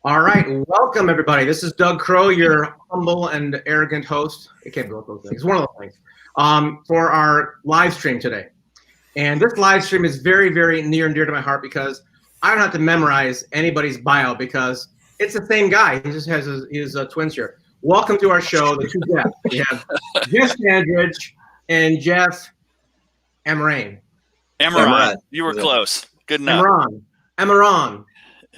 All right, welcome everybody. This is Doug Crow, your humble and arrogant host. It can't be both those things. It's one of those things. For our live stream today. And this live stream is very, very near and dear to my heart because I don't have to memorize anybody's bio because it's the same guy. He just has his twins here. Welcome to our show, the two Jeffs. We have Jeff Standridge and Jeff Amerine. Amerine. You were close. Good enough. Amerine.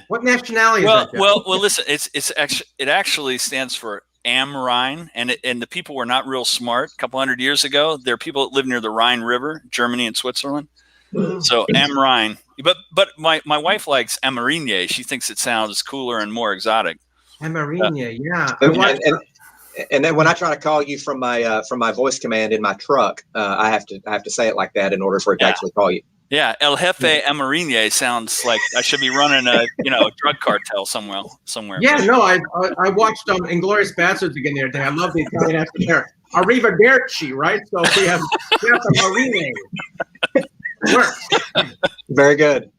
What nationality is that? Well, listen. It actually stands for Am-Rhine, and the people were not real smart. A couple hundred years ago, there are people that live near the Rhine River, Germany and Switzerland. So Am-Rhine. But my wife likes Amerine. She thinks it sounds cooler and more exotic. Amerine, yeah. And then when I try to call you from my voice command in my truck, I have to say it like that in order for it to actually call you. Yeah, El Jefe Amerine sounds like I should be running a drug cartel somewhere. Yeah, no, I watched Inglourious Bastards again the other day. I love the Italian accent there. Arrivederci, right? So we have Amerine. Works. Very good.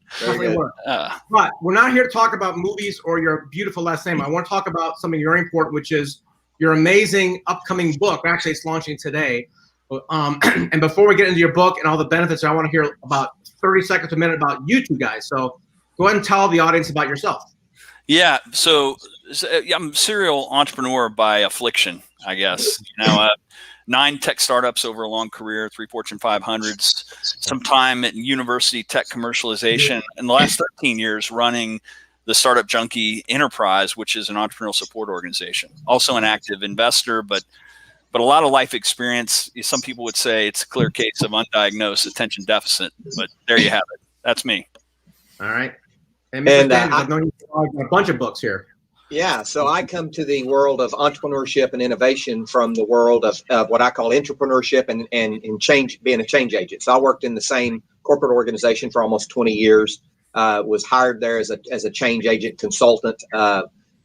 But we're not here to talk about movies or your beautiful last name. I want to talk about something very important, which is your amazing upcoming book. Actually, it's launching today. And before we get into your book and all the benefits, I want to hear about 30 seconds a minute about you two guys. So go ahead and tell the audience about yourself. Yeah. So I'm a serial entrepreneur by affliction, I guess. 9 tech startups over a long career, 3 Fortune 500s, some time at university tech commercialization, and the last 13 years running the Startup Junkie Enterprise, which is an entrepreneurial support organization. Also an active investor, but a lot of life experience. Some people would say it's a clear case of undiagnosed attention deficit, but there you have it. That's me. All right. And I've known you for a bunch of books here. Yeah. So I come to the world of entrepreneurship and innovation from the world of what I call entrepreneurship and change, being a change agent. So I worked in the same corporate organization for almost 20 years, was hired there as a change agent consultant,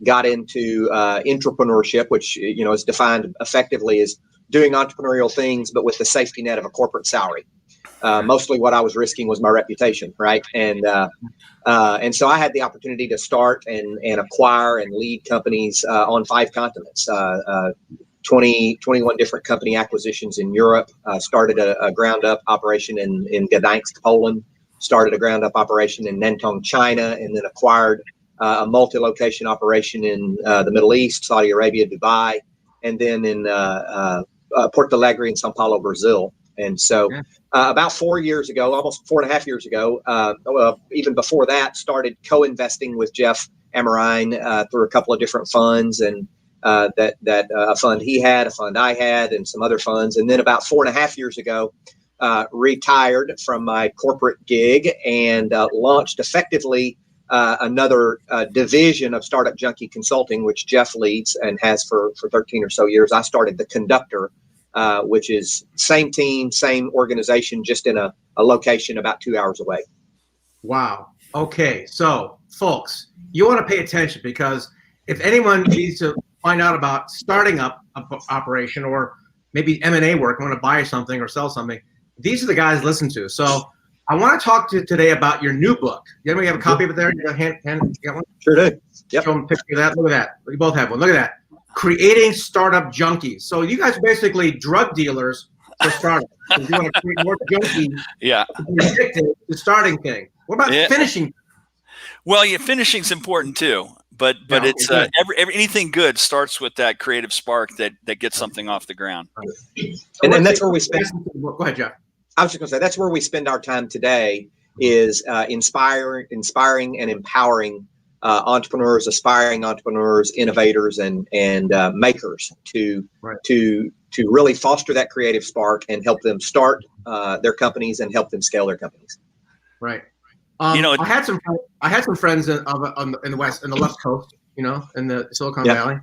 got into entrepreneurship, which is defined effectively as doing entrepreneurial things, but with the safety net of a corporate salary. Mostly, what I was risking was my reputation, right? And so I had the opportunity to start and acquire and lead companies on 5 continents. 21 different company acquisitions in Europe. Started a ground up operation in Gdansk, Poland. Started a ground up operation in Nantong, China, and then acquired a multi-location operation in the Middle East, Saudi Arabia, Dubai, and then in Porto Alegre and Sao Paulo, Brazil. And so about 4 years ago, almost 4.5 years ago, even before that, started co-investing with Jeff Amerine through a couple of different funds, and a fund he had, a fund I had, and some other funds. And then about 4.5 years ago, retired from my corporate gig and launched effectively another division of Startup Junkie Consulting, which Jeff leads and has for 13 or so years. I started The Conductor, which is same team, same organization, just in a location about 2 hours away. Wow. Okay. So, folks, you want to pay attention, because if anyone needs to find out about starting up an operation or maybe M&A work, want to buy something or sell something, these are the guys to listen to. So I want to talk to you today about your new book. Anybody have a copy of it there? You got one? Sure do. Yep. Show them a picture of that. Look at that. We both have one. Look at that. Creating Startup Junkies. So you guys are basically drug dealers for startups. You want to create more junkies to be addicted to starting thing. What about finishing? Well, finishing's important too. But it's anything good starts with that creative spark that gets something off the ground. And that's where we spend. Go ahead, Jeff. I was just going to say, that's where we spend our time today, is inspiring and empowering entrepreneurs, aspiring entrepreneurs, innovators, and makers to really foster that creative spark and help them start their companies and help them scale their companies. Right. I had some friends in the West, in the left coast, in the Silicon Valley,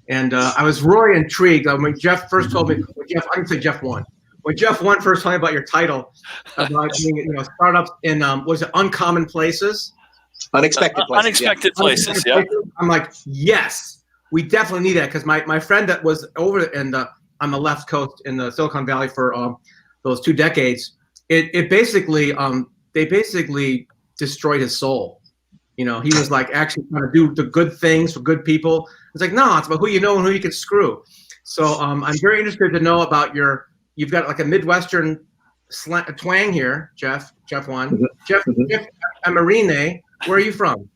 and I was really intrigued when Jeff first told me. I can say Jeff won. When Jeff won first told me about your title about being, startups in was it uncommon places, unexpected places, yeah. I'm like, yes, we definitely need that, because my friend that was over on the left coast in the Silicon Valley for those 2 decades, it basically they basically destroyed his soul. You know, he was like actually trying to do the good things for good people. It's like, no, it's about who you know and who you can screw. So I'm very interested to know about you've got like a Midwestern twang here, Jeff one. Mm-hmm. Jeff Amerine, where are you from?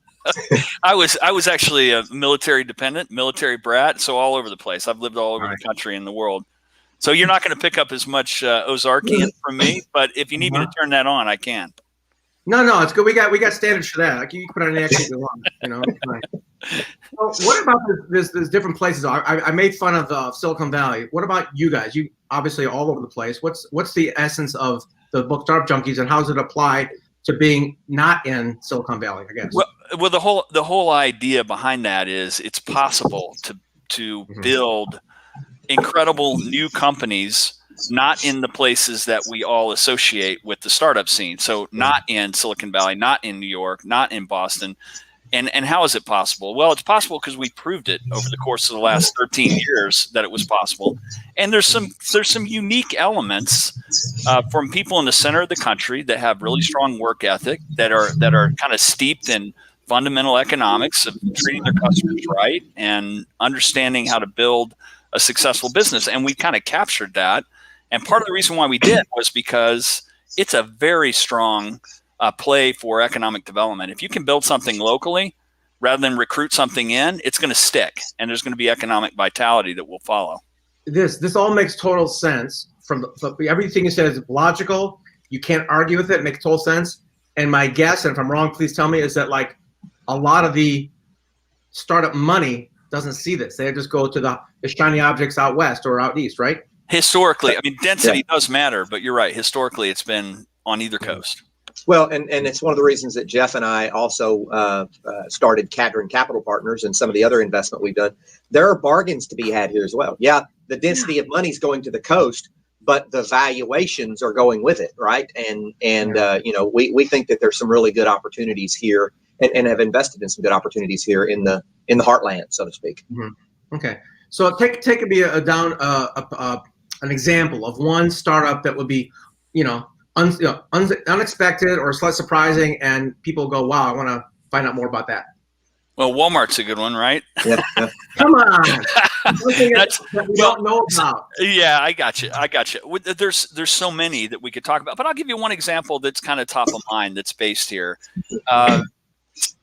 I was actually a military dependent, military brat, so all over the place. I've lived all over the country and the world. So you're not going to pick up as much Ozarkian from me, but if you need me to turn that on, I can. No, it's good. We got Standridge for that. Like you can put on any accent you want. You know. So what about this different places? I made fun of Silicon Valley. What about you guys? You obviously all over the place. What's the essence of the book Startup Junkies, and how does it apply to being not in Silicon Valley? I guess. Well, the whole idea behind that is it's possible to build incredible new companies, not in the places that we all associate with the startup scene. So not in Silicon Valley, not in New York, not in Boston. And how is it possible? Well, it's possible because we proved it over the course of the last 13 years that it was possible. And there's some unique elements from people in the center of the country that have really strong work ethic, that are kind of steeped in fundamental economics of treating their customers right and understanding how to build a successful business. And we kind of captured that. And part of the reason why we did was because it's a very strong play for economic development. If you can build something locally rather than recruit something in, it's going to stick, and there's going to be economic vitality that will follow. This all makes total sense. From everything you said is logical. You can't argue with it. It makes total sense. And my guess, and if I'm wrong, please tell me, is that like a lot of the startup money doesn't see this. They just go to the shiny objects out west or out east, right? Historically, I mean, density does matter, but you're right. Historically, it's been on either coast. Well, and it's one of the reasons that Jeff and I also started Cadron Capital Partners and some of the other investment we've done. There are bargains to be had here as well. Yeah, the density of money is going to the coast, but the valuations are going with it, right? And you know, we think that there's some really good opportunities here, and have invested in some good opportunities here in the heartland, so to speak. Mm-hmm. Okay, so take me an example of one startup that would be, unexpected or slightly surprising, and people go, "Wow, I want to find out more about that." Well, Walmart's a good one, right? Yeah. Come on, that we don't know about. Yeah, I got you. There's so many that we could talk about, but I'll give you one example that's kind of top of mind that's based here, and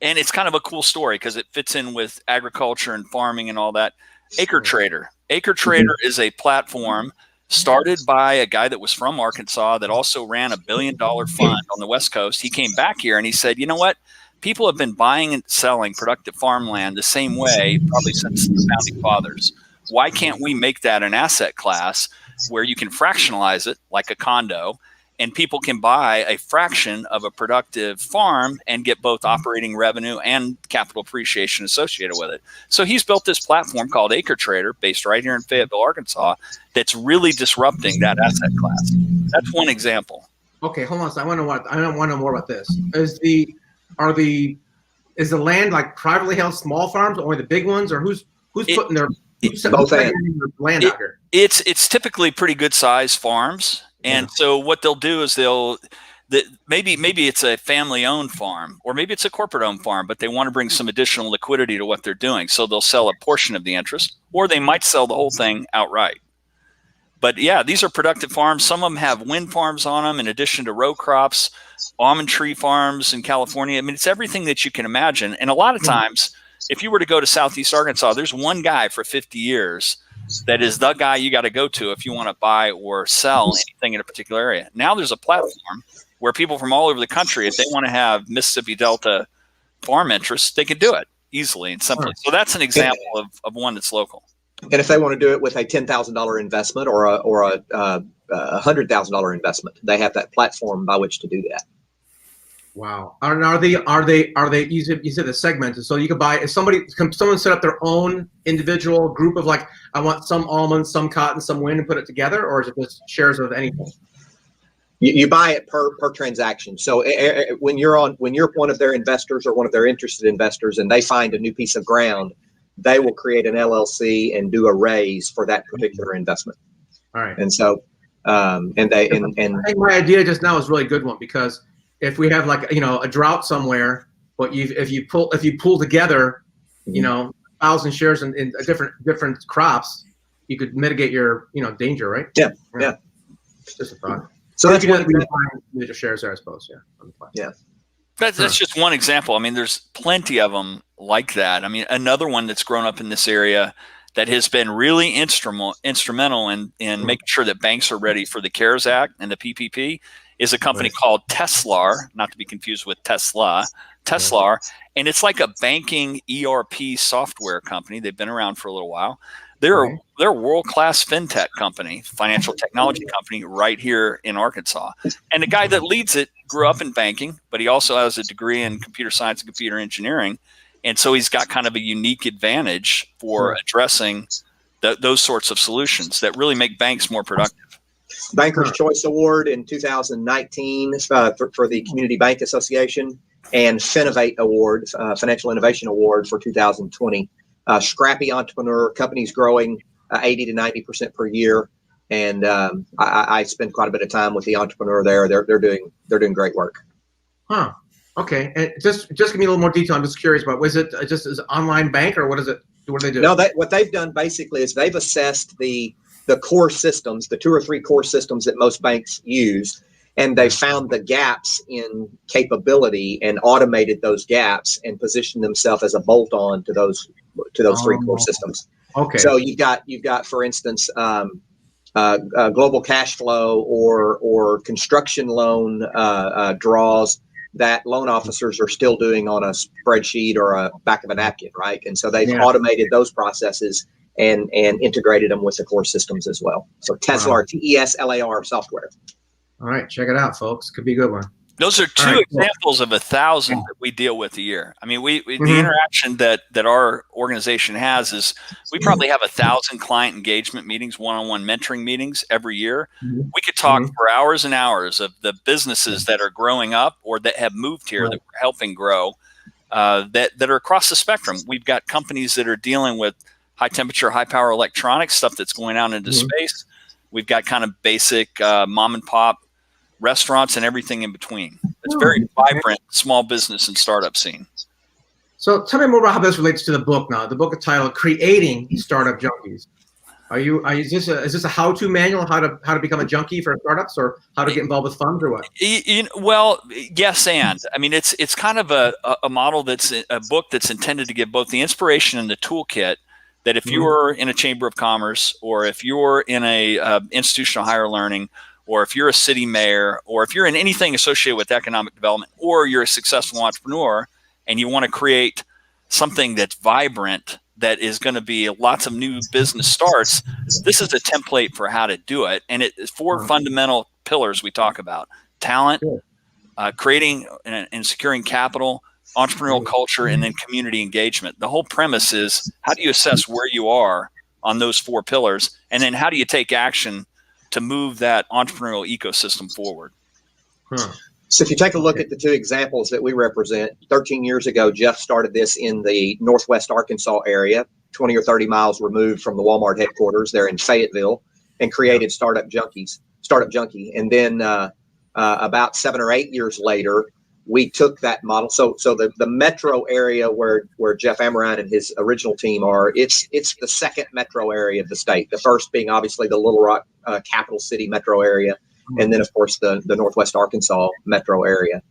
it's kind of a cool story because it fits in with agriculture and farming and all that. Acre Trader. Acre Trader is a platform started by a guy that was from Arkansas that also ran $1 billion fund on the West Coast. He came back here and he said, you know what? People have been buying and selling productive farmland the same way probably since the founding fathers. Why can't we make that an asset class where you can fractionalize it like a condo, and people can buy a fraction of a productive farm and get both operating revenue and capital appreciation associated with it? So he's built this platform called Acre Trader, based right here in Fayetteville, Arkansas, that's really disrupting that asset class. That's one example. Okay, hold on. So I want to know more about this. Is the land like privately held small farms, or the big ones, or who's putting their land out here? It's typically pretty good size farms. And so what they'll do is maybe it's a family owned farm, or maybe it's a corporate owned farm, but they want to bring some additional liquidity to what they're doing. So they'll sell a portion of the interest, or they might sell the whole thing outright. But yeah, these are productive farms. Some of them have wind farms on them in addition to row crops, almond tree farms in California. I mean, it's everything that you can imagine. And a lot of times, if you were to go to Southeast Arkansas, there's one guy for 50 years that is the guy you got to go to if you want to buy or sell anything in a particular area. Now there's a platform where people from all over the country, if they want to have Mississippi Delta farm interests, they can do it easily and simply. So that's an example of one that's local. And if they want to do it with a $10,000 investment or a $100,000 investment, they have that platform by which to do that. Wow. Are they? You said the segmented, so you could buy. If someone set up their own individual group of like, I want some almonds, some cotton, some wind, and put it together, or is it just shares of anything? You buy it per transaction. So when you're one of their investors or one of their interested investors, and they find a new piece of ground, they will create an LLC and do a raise for that particular investment. All right. And so, I think my idea just now is a really good one, because if we have like, a drought somewhere, but if you pull together, 1,000 shares in different crops, you could mitigate your danger, right? Yeah. It's just a thought. So that's one the shares there, I suppose. Yeah. That's just one example. I mean, there's plenty of them like that. I mean, another one that's grown up in this area that has been really instrumental in making sure that banks are ready for the CARES Act and the PPP is a company called Teslar, not to be confused with Tesla, Teslar. And it's like a banking ERP software company. They've been around for a little while. They're a world-class fintech company, financial technology company right here in Arkansas. And the guy that leads it grew up in banking, but he also has a degree in computer science and computer engineering. And so he's got kind of a unique advantage for addressing those sorts of solutions that really make banks more productive. Banker's Choice Award in 2019 for the Community Bank Association, and Finovate Award, Financial Innovation Award for 2020. Scrappy entrepreneur, companies growing 80 to 90% per year, and I spend quite a bit of time with the entrepreneur there. They're doing great work. Huh. Okay. And just give me a little more detail. I'm just curious about. Was it just as an online bank, or what is it? What do they do? No, what they've done basically is they've assessed the core systems, the 2 or 3 core systems that most banks use, and they found the gaps in capability and automated those gaps and positioned themselves as a bolt-on to those 3 core systems. Okay. So you've got for instance, global cash flow or construction loan draws that loan officers are still doing on a spreadsheet or a back of a napkin, right? And so they've automated those processes and integrated them with the core systems as well. So Teslar, Teslar software. All right, check it out, folks. Could be a good one. Those are 2 examples of 1,000 that we deal with a year. I mean, the interaction that our organization has is we probably have 1,000 client engagement meetings, one-on-one mentoring meetings every year. We could talk for hours and hours of the businesses that are growing up or that have moved here that we're helping grow that are across the spectrum. We've got companies that are dealing with high temperature, high power electronics, stuff that's going out into space. We've got kind of basic mom and pop restaurants and everything in between. It's very vibrant small business and startup scene. So tell me more about how this relates to the book now. The book is titled "Creating Startup Junkies." Is this a how-to manual how to become a junkie for startups, or how to get involved with funds, or what? Well, yes, and I mean it's kind of a model that's a book that's intended to give both the inspiration and the toolkit that if you're in a chamber of commerce, or if you're in a institutional higher learning, or if you're a city mayor, or if you're in anything associated with economic development, or you're a successful entrepreneur and you want to create something that's vibrant, that is going to be lots of new business starts, this is a template for how to do it. And it's 4 fundamental pillars we talk about: talent, creating and securing capital, entrepreneurial culture, and then community engagement. The whole premise is, how do you assess where you are on those 4 pillars? And then how do you take action to move that entrepreneurial ecosystem forward? So if you take a look at the 2 examples that we represent, 13 years ago, Jeff started this in the Northwest Arkansas area, 20 or 30 miles removed from the Walmart headquarters there in Fayetteville, and created Startup Junkie. And then about 7 or 8 years later, we took that model. So the metro area where Jeff Amerine and his original team are, it's the 2nd metro area of the state. The first being obviously the Little Rock capital city metro area, and then of course the Northwest Arkansas metro area.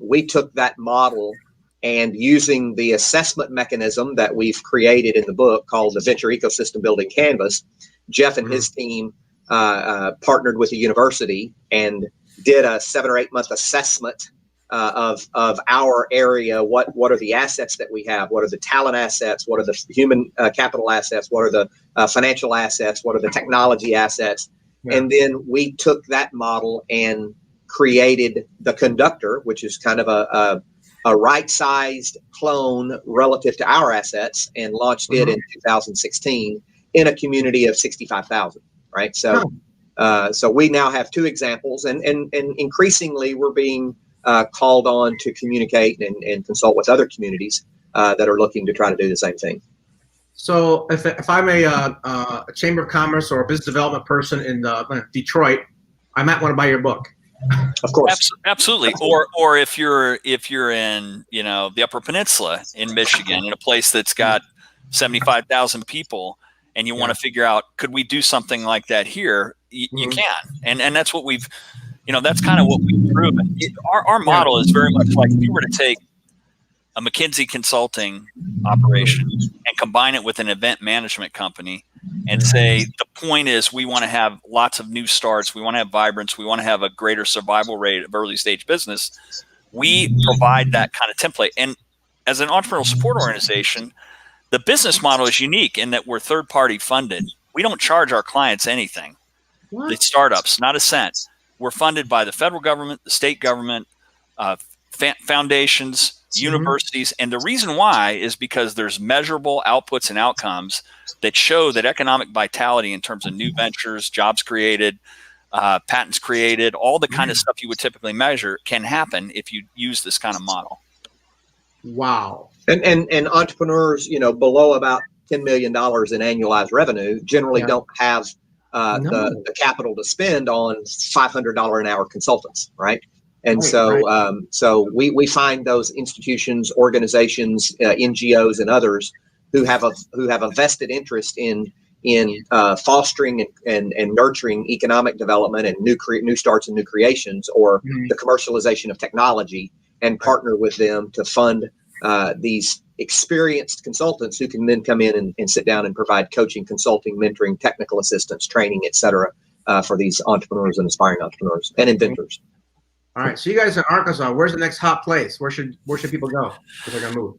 We took that model, and using the assessment mechanism that we've created in the book called the Venture Ecosystem Building Canvas, Jeff and his team partnered with the university and did a 7 or 8 month assessment of our area. What are the assets that we have? What are the talent assets? What are the human capital assets? What are the financial assets? What are the technology assets? And then we took that model and created the Conductor, which is kind of a right-sized clone relative to our assets, and launched it in 2016 in a community of 65,000. Right. So we now have 2 examples, and increasingly we're being called on to communicate and consult with other communities that are looking to try to do the same thing. So if I'm a chamber of commerce or a business development person in Detroit, I might want to buy your book. Of course. Absolutely. Or if you're in, the Upper Peninsula in Michigan, in a place that's got 75,000 people, and you want to figure out, could we do something like that here? You can. And that's what we've, that's kind of what we've proven. Our model is very much like, if you were to take a McKinsey consulting operation and combine it with an event management company and say, the point is we want to have lots of new starts. We want to have vibrance. We want to have a greater survival rate of early stage business. We provide that kind of template. And as an entrepreneurial support organization, the business model is unique in that we're third party funded. We don't charge our clients anything. The startups, not a cent. We're funded by the federal government, the state government, foundations, universities. And the reason why is because there's measurable outputs and outcomes that show that economic vitality in terms of new ventures, jobs created, patents created, all the kind of stuff you would typically measure can happen if you use this kind of model. Wow. And entrepreneurs, below about $10 million in annualized revenue generally don't have the capital to spend on $500 an hour consultants, right? And so we find those institutions, organizations, NGOs, and others who have a vested interest in fostering and nurturing economic development and new starts and new creations, or the commercialization of technology, and partner with them to fund these experienced consultants who can then come in and sit down and provide coaching, consulting, mentoring, technical assistance, training, et cetera, for these entrepreneurs and aspiring entrepreneurs and inventors. All right, so you guys are in Arkansas. Where's the next hot place? Where should people go if they're gonna move?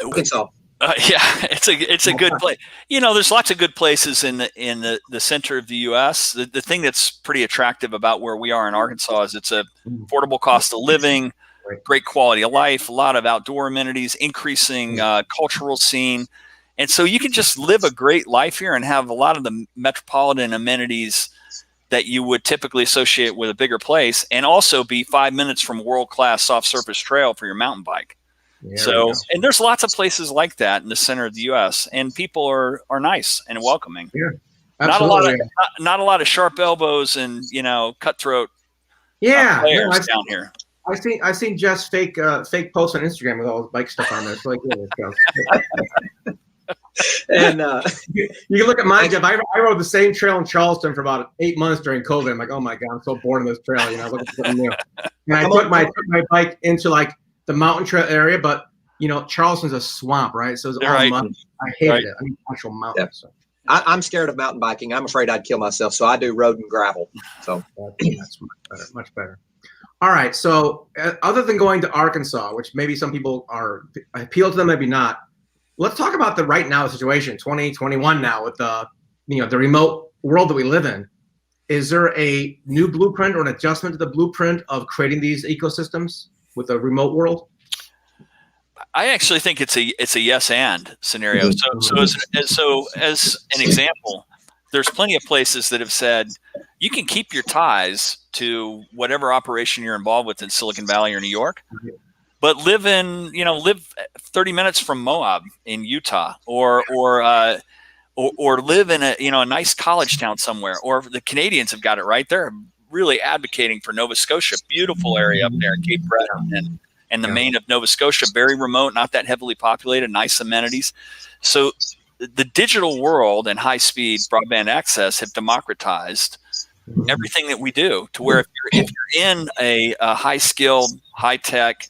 Arkansas. It's a good place. There's lots of good places in the center of the U.S. The thing that's pretty attractive about where we are in Arkansas is it's a affordable cost of living, great quality of life, a lot of outdoor amenities, increasing cultural scene, and so you can just live a great life here and have a lot of the metropolitan amenities that you would typically associate with a bigger place, and also be 5 minutes from world-class soft surface trail for your mountain bike. And there's lots of places like that in the center of the U.S. and people are nice and welcoming. Yeah, absolutely. Not a lot of sharp elbows and cutthroat players down here. I seen Jeff's fake posts on Instagram with all his bike stuff on there. It's really good. And you can look at mine, Jeff. I rode the same trail in Charleston for about 8 months during COVID. I'm like, oh my God, I'm so bored of this trail. Looking for something new. And I took my bike into like the mountain trail area, but Charleston's a swamp, right? So it's all mud. I hated it. I need actual mountains. Yeah. I'm scared of mountain biking. I'm afraid I'd kill myself, so I do road and gravel. So that's much better. All right. So other than going to Arkansas, which maybe some people are appeal to them, maybe not. Let's talk about the right now situation, 2021 now, with the remote world that we live in. Is there a new blueprint or an adjustment to the blueprint of creating these ecosystems with a remote world? I actually think it's a yes and scenario. So as an example, there's plenty of places that have said you can keep your ties to whatever operation you're involved with in Silicon Valley or New York, but live 30 minutes from Moab in Utah, or live in a nice college town somewhere. Or the Canadians have got it right. They're really advocating for Nova Scotia, beautiful area up there, Cape Breton and the Main of Nova Scotia, very remote, not that heavily populated, nice amenities. So the digital world and high-speed broadband access have democratized everything that we do, to where if you're in a high-skilled, high-tech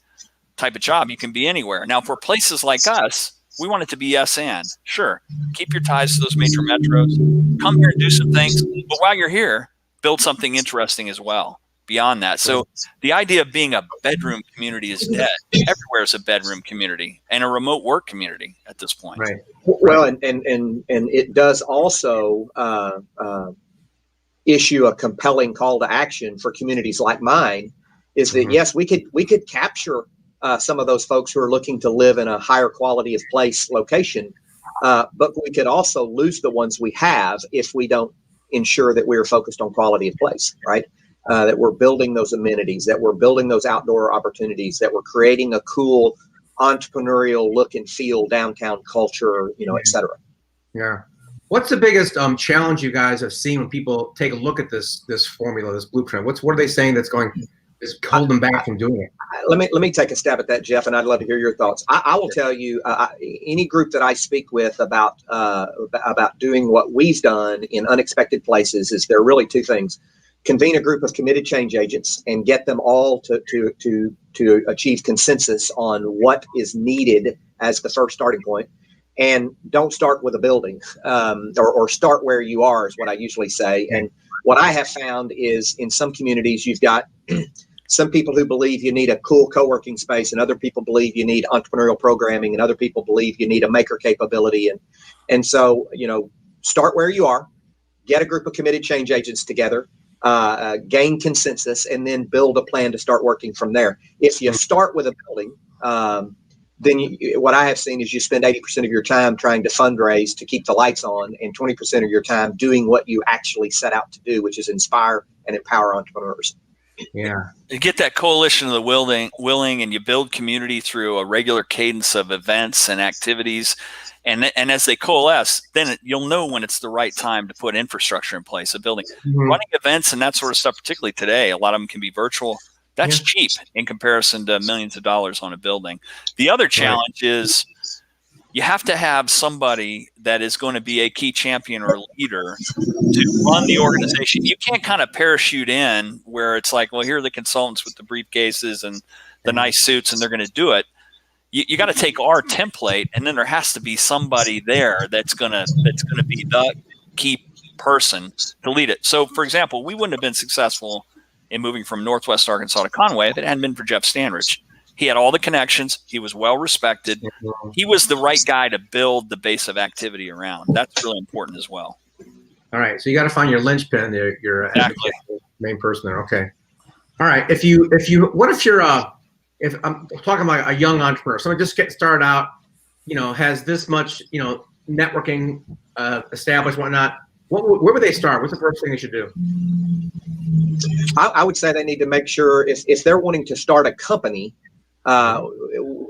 type of job, you can be anywhere. Now, for places like us, we want it to be yes and. Sure, keep your ties to those major metros. Come here and do some things. But while you're here, build something interesting as well beyond that. So the idea of being a bedroom community is dead. Everywhere is a bedroom community and a remote work community at this point. Right. Well, and it does also issue a compelling call to action for communities like mine, is that yes, we could capture some of those folks who are looking to live in a higher quality of place location, but we could also lose the ones we have if we don't ensure that we're focused on quality of place, right? That we're building those amenities, that we're building those outdoor opportunities, that we're creating a cool entrepreneurial look and feel downtown culture, et cetera. Yeah. What's the biggest challenge you guys have seen when people take a look at this formula, this blueprint? What are they saying that's is holding them back from doing it? Let me take a stab at that, Jeff, and I'd love to hear your thoughts. I will tell you, any group that I speak with about doing what we've done in unexpected places is there are really two things: convene a group of committed change agents and get them all to achieve consensus on what is needed as the first starting point. And don't start with a building, or start where you are is what I usually say. And what I have found is in some communities, you've got some people who believe you need a cool co-working space, and other people believe you need entrepreneurial programming, and other people believe you need a maker capability. And so, start where you are, get a group of committed change agents together, gain consensus, and then build a plan to start working from there. If you start with a building, then what I have seen is you spend 80% of your time trying to fundraise to keep the lights on, and 20% of your time doing what you actually set out to do, which is inspire and empower entrepreneurs. Yeah. You get that coalition of the willing, and you build community through a regular cadence of events and activities. And as they coalesce, then you'll know when it's the right time to put infrastructure in place, a building. Running events and that sort of stuff, particularly today, a lot of them can be virtual. That's cheap in comparison to millions of dollars on a building. The other challenge is you have to have somebody that is going to be a key champion or leader to run the organization. You can't kind of parachute in where it's like, well, here are the consultants with the briefcases and the nice suits, and they're going to do it. You got to take our template, and then there has to be somebody there that's going to be the key person to lead it. So, for example, we wouldn't have been successful in moving from Northwest Arkansas to Conway if it hadn't been for Jeff Standridge. He had all the connections. He was well respected. He was the right guy to build the base of activity around. That's really important as well. All right, so you got to find your linchpin, your Exactly. main person there. Okay. All right. If I'm talking about a young entrepreneur, someone just getting started out, has this much, networking established, whatnot. Where would they start? What's the first thing they should do? I would say they need to make sure if they're wanting to start a company, I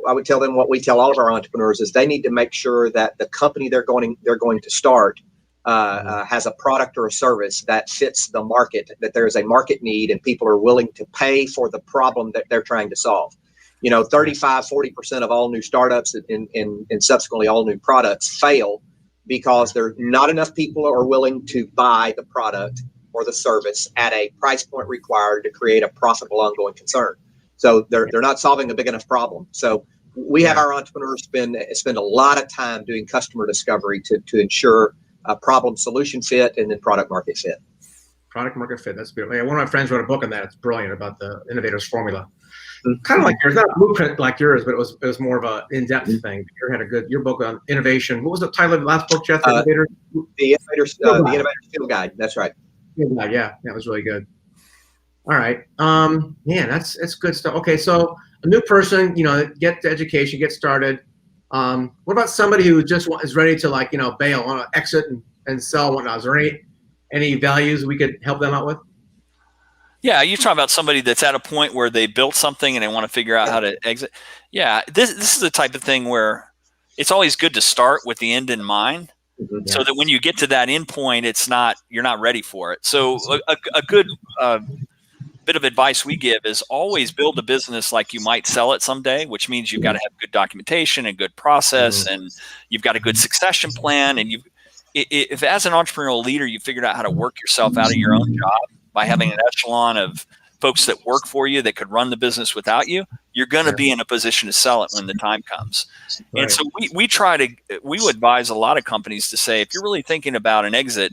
would tell them what we tell all of our entrepreneurs is they need to make sure that the company they're going to start has a product or a service that fits the market, that there is a market need and people are willing to pay for the problem that they're trying to solve. 35-40% of all new startups and subsequently all new products fail because there are not enough people are willing to buy the product or the service at a price point required to create a profitable ongoing concern. So they're not solving a big enough problem. So we have our entrepreneurs spend a lot of time doing customer discovery to ensure a problem solution fit and then product market fit. Product market fit. That's beautiful. Yeah, one of my friends wrote a book on that. It's brilliant about the innovator's formula. Kind of like yours, not a blueprint like yours, but it was more of an in-depth thing. Your book on innovation. What was the title of the last book, Jeff? The Innovator's Field Guide. That's right. Yeah, that was really good. All right. That's good stuff. Okay, so a new person, get the education, get started. What about somebody who just is ready to bail, want to exit and sell, whatnot? Is there any values we could help them out with? Yeah, you're talking about somebody that's at a point where they built something and they want to figure out how to exit. Yeah, this is the type of thing where it's always good to start with the end in mind, so that when you get to that end point, you're not ready for it. So a good bit of advice we give is always build a business like you might sell it someday, which means you've got to have good documentation and good process, and you've got a good succession plan. And if as an entrepreneurial leader you figured out how to work yourself out of your own job by having an echelon of folks that work for you that could run the business without you, you're going to be in a position to sell it when the time comes. Right. And so we advise a lot of companies to say, if you're really thinking about an exit,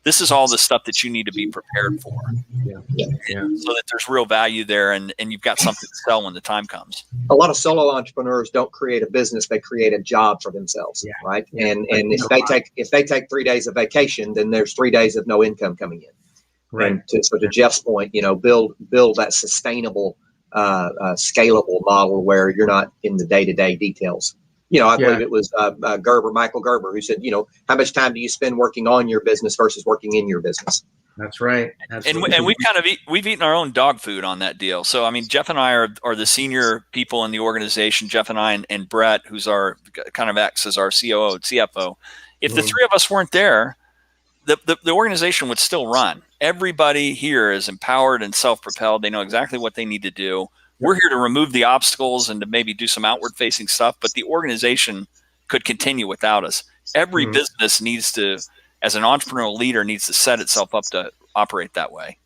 this is all the stuff that you need to be prepared for. So that there's real value there and you've got something to sell when the time comes. A lot of solo entrepreneurs don't create a business, they create a job for themselves, right? And if they take 3 days of vacation, then there's 3 days of no income coming in. Right. And to Jeff's point, build that sustainable, scalable model where you're not in the day-to-day details. I believe it was Michael Gerber, who said, how much time do you spend working on your business versus working in your business? That's right. And we've eaten our own dog food on that deal. So I mean, Jeff and I are the senior people in the organization. Jeff and I and Brett, who's our kind of acts as our COO and CFO. If the three of us weren't there, the organization would still run. Everybody here is empowered and self-propelled. They know exactly what they need to do. We're here to remove the obstacles and to maybe do some outward-facing stuff, but the organization could continue without us. Every business needs to, as an entrepreneurial leader, needs to set itself up to operate that way.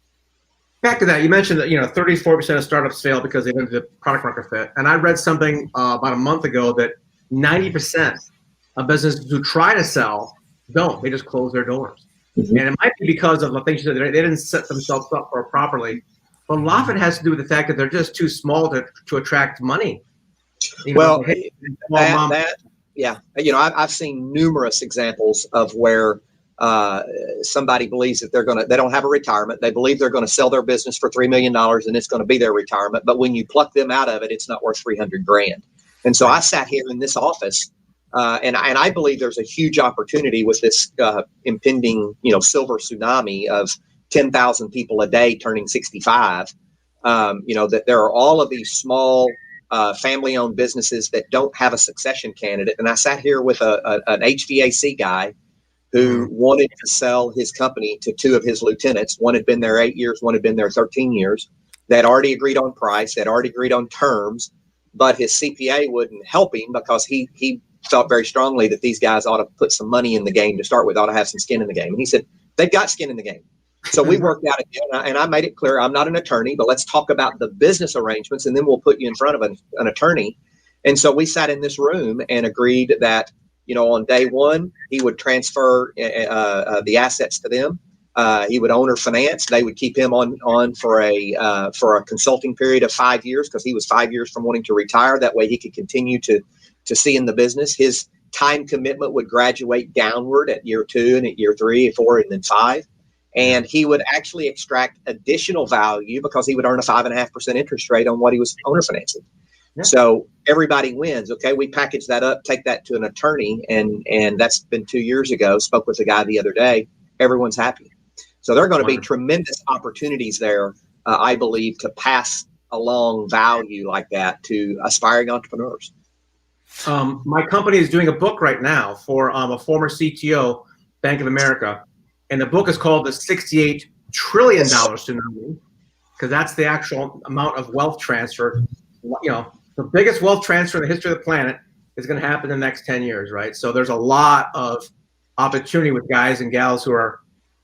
Back to that, you mentioned that 34% of startups fail because they didn't have the product market fit. And I read something about a month ago that 90% of businesses who try to sell don't. They just close their doors. And it might be because of the things that they didn't set themselves up for properly. But a lot of it has to do with the fact that they're just too small to attract money. I've seen numerous examples of where somebody believes that they don't have a retirement. They believe they're going to sell their business for $3 million and it's going to be their retirement. But when you pluck them out of it, it's not worth $300,000. And so I sat here in this office and I believe there's a huge opportunity with this impending, silver tsunami of 10,000 people a day turning 65. That there are all of these small family-owned businesses that don't have a succession candidate. And I sat here with an HVAC guy who wanted to sell his company to two of his lieutenants. One had been there 8 years, one had been there 13 years. They had already agreed on price, they had already agreed on terms, but his CPA wouldn't help him because he felt very strongly that these guys ought to put some money in the game to start with, ought to have some skin in the game. And he said, they've got skin in the game. So we worked out a deal, and I made it clear, I'm not an attorney, but let's talk about the business arrangements, and then we'll put you in front of an attorney. And so we sat in this room and agreed that, on day one, he would transfer the assets to them. He would owner finance. They would keep him on for a consulting period of 5 years because he was 5 years from wanting to retire. That way he could continue to see in the business. His time commitment would graduate downward at year 2 and at year 3, 4, and then 5. And he would actually extract additional value because he would earn a 5.5% interest rate on what he was owner financing. Yeah. So everybody wins. Okay, we package that up, take that to an attorney, and that's been 2 years ago. Spoke with a guy the other day. Everyone's happy. So there are going to be tremendous opportunities there, I believe, to pass along value like that to aspiring entrepreneurs. My company is doing a book right now for a former CTO, Bank of America. And the book is called The $68 Trillion Tsunami, because that's the actual amount of wealth transfer. The biggest wealth transfer in the history of the planet is going to happen in the next 10 years, right? So there's a lot of opportunity with guys and gals who are,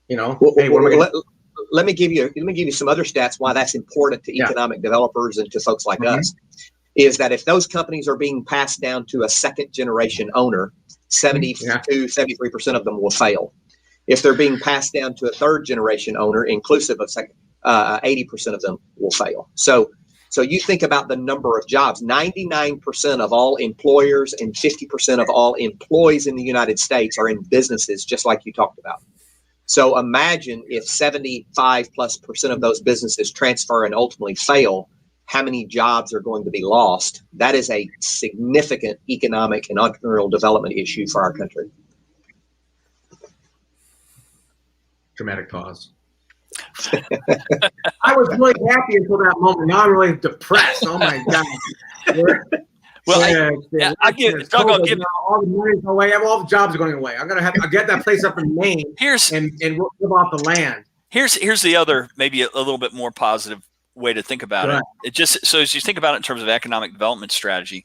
hey, what am I going to let me give you some other stats why that's important to economic developers and to folks like us. Is that if those companies are being passed down to a second generation owner, 73% of them will fail. If they're being passed down to a third generation owner, inclusive of 80% of them will fail. So you think about the number of jobs. 99% of all employers and 50% of all employees in the United States are in businesses, just like you talked about. So imagine if 75+% of those businesses transfer and ultimately fail, how many jobs are going to be lost? That is a significant economic and entrepreneurial development issue for our country. Dramatic pause. I was really happy until that moment. Now I'm really depressed. Oh my God. I give Doug. I'll give all the money's away. All the jobs are going away. I'll get that place up in Maine. And we'll live off the land. Here's the other, maybe a little bit more positive way to think about it. It just, so as you think about it in terms of economic development strategy,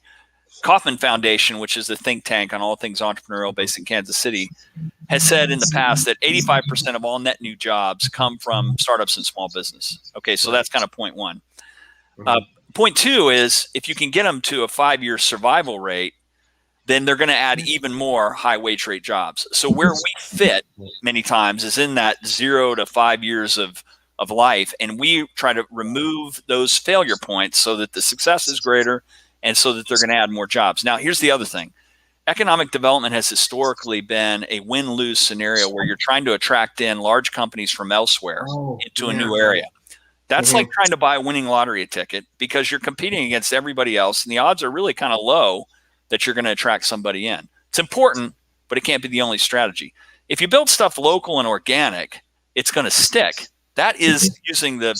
Kauffman Foundation, which is the think tank on all things entrepreneurial based in Kansas City, has said in the past that 85% of all net new jobs come from startups and small business. Okay, so that's kind of point one. Point two is if you can get them to a 5-year survival rate, then they're going to add even more high wage rate jobs. So where we fit many times is in that 0 to 5 years of life, and we try to remove those failure points so that the success is greater and so that they're going to add more jobs. Now, here's the other thing. Economic development has historically been a win-lose scenario where you're trying to attract in large companies from elsewhere into a new area. That's like trying to buy a winning lottery ticket because you're competing against everybody else, and the odds are really kind of low that you're going to attract somebody in. It's important, but it can't be the only strategy. If you build stuff local and organic, it's going to stick. That is, using the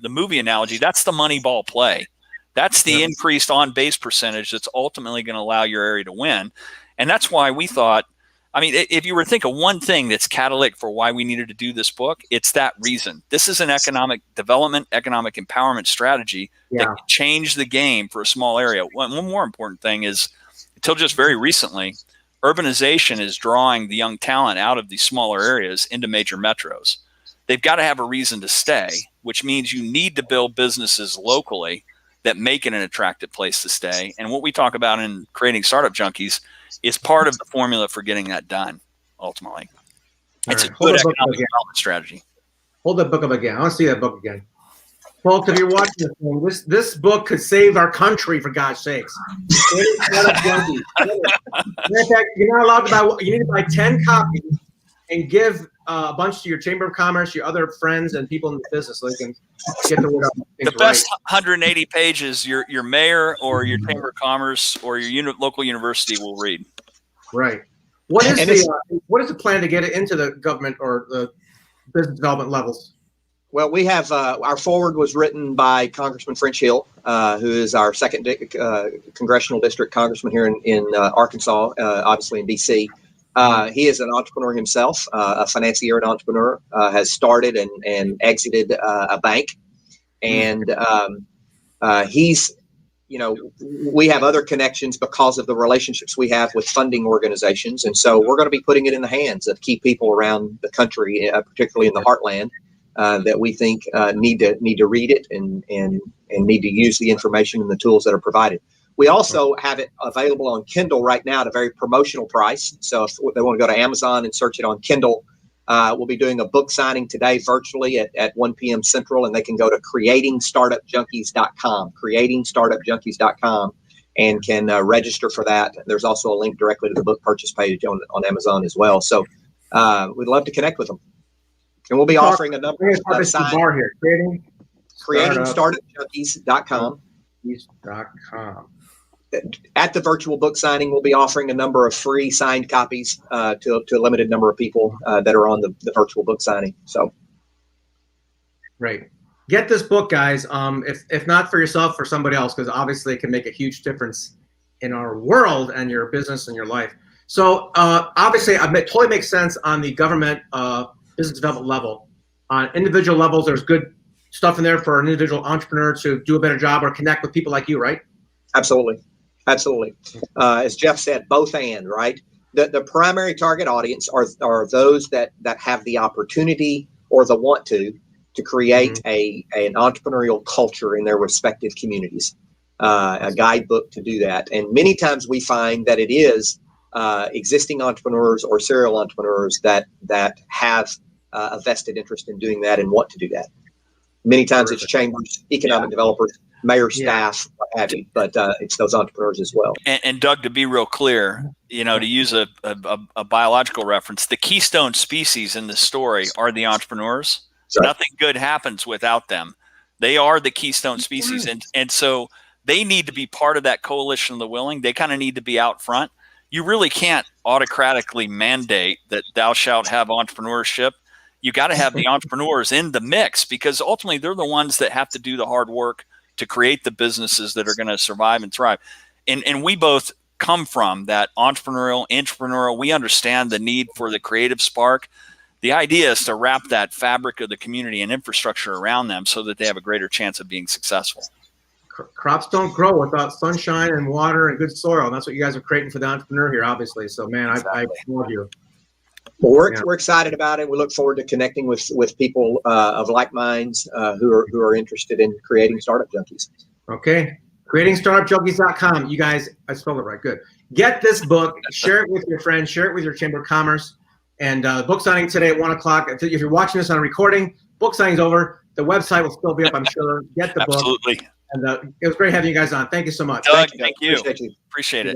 movie analogy, that's the money ball play. That's the increased on base percentage that's ultimately going to allow your area to win. And that's why we thought, I mean, if you were to think of one thing that's catalytic for why we needed to do this book, it's that reason. This is an economic development, economic empowerment strategy that can change the game for a small area. One more important thing is, until just very recently, urbanization is drawing the young talent out of these smaller areas into major metros. They've got to have a reason to stay, which means you need to build businesses locally that make it an attractive place to stay. And what we talk about in creating Startup Junkies is part of the formula for getting that done, ultimately. It's a good economic development strategy. Hold that book up again. I want to see that book again. Folks, if you're watching this thing, this book could save our country, for God's sakes. Startup Junkies. In fact, you're not allowed to buy, you need to buy 10 copies and give a bunch to your Chamber of Commerce, your other friends, and people in the business, so they can get the word out. The best 180 pages your mayor or your Chamber of Commerce or your local university will read. Right. What is the plan to get it into the government or the business development levels? Well, we have our forward was written by Congressman French Hill, who is our second congressional district congressman here in Arkansas, obviously in D.C. He is an entrepreneur himself, a financier and entrepreneur, has started and exited a bank. And he's, we have other connections because of the relationships we have with funding organizations. And so we're going to be putting it in the hands of key people around the country, particularly in the heartland, that we think need to read it and need to use the information and the tools that are provided. We also have it available on Kindle right now at a very promotional price. So if they want to go to Amazon and search it on Kindle, we'll be doing a book signing today virtually at 1 p.m. Central, and they can go to creatingstartupjunkies.com, creatingstartupjunkies.com, and can register for that. There's also a link directly to the book purchase page on Amazon as well. So we'd love to connect with them. And we'll be offering a number of signs. Creatingstartupjunkies.com. At the virtual book signing, we'll be offering a number of free signed copies to a limited number of people that are on the virtual book signing. So, great. Get this book, guys. If not for yourself, for somebody else, because obviously it can make a huge difference in our world and your business and your life. So obviously, it totally makes sense on the government business development level. On individual levels, there's good stuff in there for an individual entrepreneur to do a better job or connect with people like you, right? Absolutely. Absolutely. As Jeff said, both and, right? The primary target audience are those that have the opportunity or the want to create an entrepreneurial culture in their respective communities, a guidebook to do that. And many times we find that it is existing entrepreneurs or serial entrepreneurs that have a vested interest in doing that and want to do that. Many times it's chambers, economic developers, mayor staff, what have you, but it's those entrepreneurs as well. And Doug, to be real clear, to use a biological reference, the keystone species in this story are the entrepreneurs. Sure. Nothing good happens without them. They are the keystone species. And so they need to be part of that coalition of the willing. They kind of need to be out front. You really can't autocratically mandate that thou shalt have entrepreneurship. You got to have the entrepreneurs in the mix, because ultimately they're the ones that have to do the hard work to create the businesses that are going to survive and thrive. And we both come from that entrepreneurial. We understand the need for the creative spark. The idea is to wrap that fabric of the community and infrastructure around them so that they have a greater chance of being successful. Crops don't grow without sunshine and water and good soil. And that's what you guys are creating for the entrepreneur here, obviously. So, man, I love you. Well, we're excited about it. We look forward to connecting with people of like minds who are interested in creating Startup Junkies. Okay. CreatingStartupJunkies.com. You guys, I spelled it right. Good. Get this book. Share it with your friends. Share it with your Chamber of Commerce. And book signing today at 1 o'clock. If you're watching this on a recording, book signing's over. The website will still be up, I'm sure. Get the book. Absolutely. And it was great having you guys on. Thank you so much. Doug, thank you. Appreciate you. Appreciate it.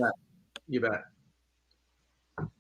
You bet.